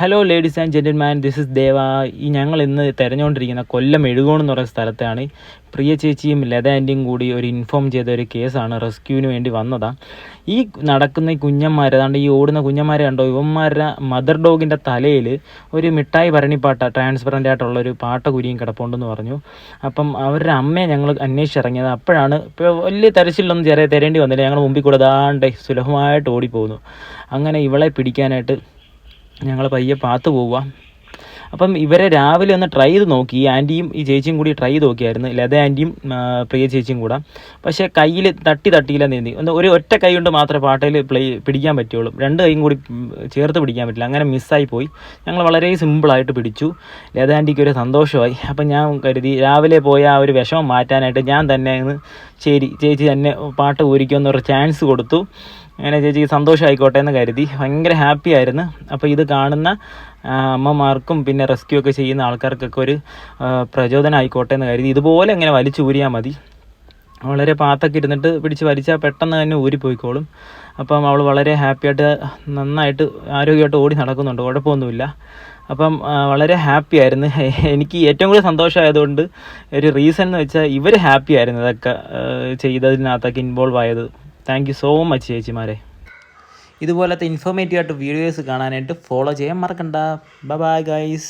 Hello ladies and gentleman, this is Deva. ഞങ്ങൾ ഇന്ന് തിരഞ്ഞുകൊണ്ടിരിക്കുന്ന കൊല്ലം എഴുകോൺ എന്ന് പറയുന്ന സ്ഥലത്താണ്. പ്രിയ ചേച്ചിയും ലത ആൻറ്റിയും കൂടി ഒരു ഇൻഫോം ചെയ്ത ഒരു കേസാണ്. റെസ്ക്യൂവിന് വേണ്ടി വന്നതാണ്. ഈ നടക്കുന്ന ഈ കുഞ്ഞന്മാർ, അതാണ്ട് ഈ ഓടുന്ന കുഞ്ഞന്മാരെ കണ്ടോ, ഇവന്മാരുടെ മദർ ഡോഗിൻ്റെ തലയിൽ ഒരു മിഠായി ഭരണിപ്പാട്ട ട്രാൻസ്പെറൻ്റ് ആയിട്ടുള്ളൊരു പാട്ട കുരിയും കിടപ്പുണ്ടെന്ന് പറഞ്ഞു. അപ്പം അവരുടെ അമ്മയെ ഞങ്ങൾ അന്വേഷിച്ചിറങ്ങിയത്. അപ്പോഴാണ് ഇപ്പോൾ വലിയ തെരച്ചിലൊന്നും തരേണ്ടി വന്നില്ല. ഞങ്ങൾ മുമ്പിൽ കൂടെ ദാണ്ടേ സുലഭമായിട്ട് ഓടിപ്പോകുന്നു. അങ്ങനെ ഇവളെ പിടിക്കാനായിട്ട് ഞങ്ങൾ പയ്യെ പാത്ത് പോവുക. അപ്പം ഇവരെ രാവിലെ ഒന്ന് ട്രൈ ചെയ്ത് നോക്കി. ഈ ആൻറ്റിയും ഈ ചേച്ചിയും കൂടി ട്രൈ ചെയ്ത് നോക്കിയായിരുന്നു, ലത ആൻറ്റിയും പ്രിയ ചേച്ചിയും കൂടെ. പക്ഷേ കയ്യിൽ തട്ടിയില്ല നീന്തി. ഒരു ഒറ്റ കൈ കൊണ്ട് മാത്രമേ പാട്ടയിൽ പിടിക്കാൻ പറ്റുള്ളൂ. രണ്ട് കൈയും കൂടി ചേർത്ത് പിടിക്കാൻ പറ്റില്ല. അങ്ങനെ മിസ്സായി പോയി. ഞങ്ങൾ വളരെ സിമ്പിളായിട്ട് പിടിച്ചു. ലത ആൻറ്റിക്ക് ഒരു സന്തോഷമായി. അപ്പം ഞാൻ കരുതി രാവിലെ പോയ ആ ഒരു വിഷമം മാറ്റാനായിട്ട് ഞാൻ തന്നെ ശരി ചേച്ചി തന്നെ പാട്ട് ഊരിക്കുമെന്നൊരു ചാൻസ് കൊടുത്തു. അങ്ങനെ ചേച്ചിക്ക് സന്തോഷമായിക്കോട്ടെ എന്ന് കരുതി. ഭയങ്കര ഹാപ്പി ആയിരുന്നു. അപ്പോൾ ഇത് കാണുന്ന അമ്മമാർക്കും പിന്നെ റെസ്ക്യൂ ഒക്കെ ചെയ്യുന്ന ആൾക്കാർക്കൊക്കെ ഒരു പ്രചോദനം ആയിക്കോട്ടെ എന്ന് കരുതി. ഇതുപോലെ ഇങ്ങനെ വലിച്ചൂരിയാൽ മതി. വളരെ പാത്തൊക്കെ ഇരുന്നിട്ട് പിടിച്ച് വലിച്ചാൽ പെട്ടെന്ന് തന്നെ ഊരിപ്പോയിക്കോളും. അപ്പം അവൾ വളരെ ഹാപ്പിയായിട്ട് നന്നായിട്ട് ആരോഗ്യമായിട്ട് ഓടി നടക്കുന്നുണ്ട്, കുഴപ്പമൊന്നുമില്ല. അപ്പം വളരെ ഹാപ്പി ആയിരുന്നു. എനിക്ക് ഏറ്റവും കൂടുതൽ സന്തോഷമായതുകൊണ്ട് ഒരു റീസൺ എന്ന് വെച്ചാൽ ഇവർ ഹാപ്പി ആയിരുന്നു ഇതൊക്കെ ചെയ്തതിനകത്തൊക്കെ ഇൻവോൾവ് ആയത്. താങ്ക് യു സോ മച്ച് ചേച്ചിമാരെ. ഇതുപോലത്തെ ഇൻഫോർമേറ്റീവ് ആയിട്ട് വീഡിയോസ് കാണാനായിട്ട് ഫോളോ ചെയ്യാൻ മറക്കണ്ട. Bye bye guys.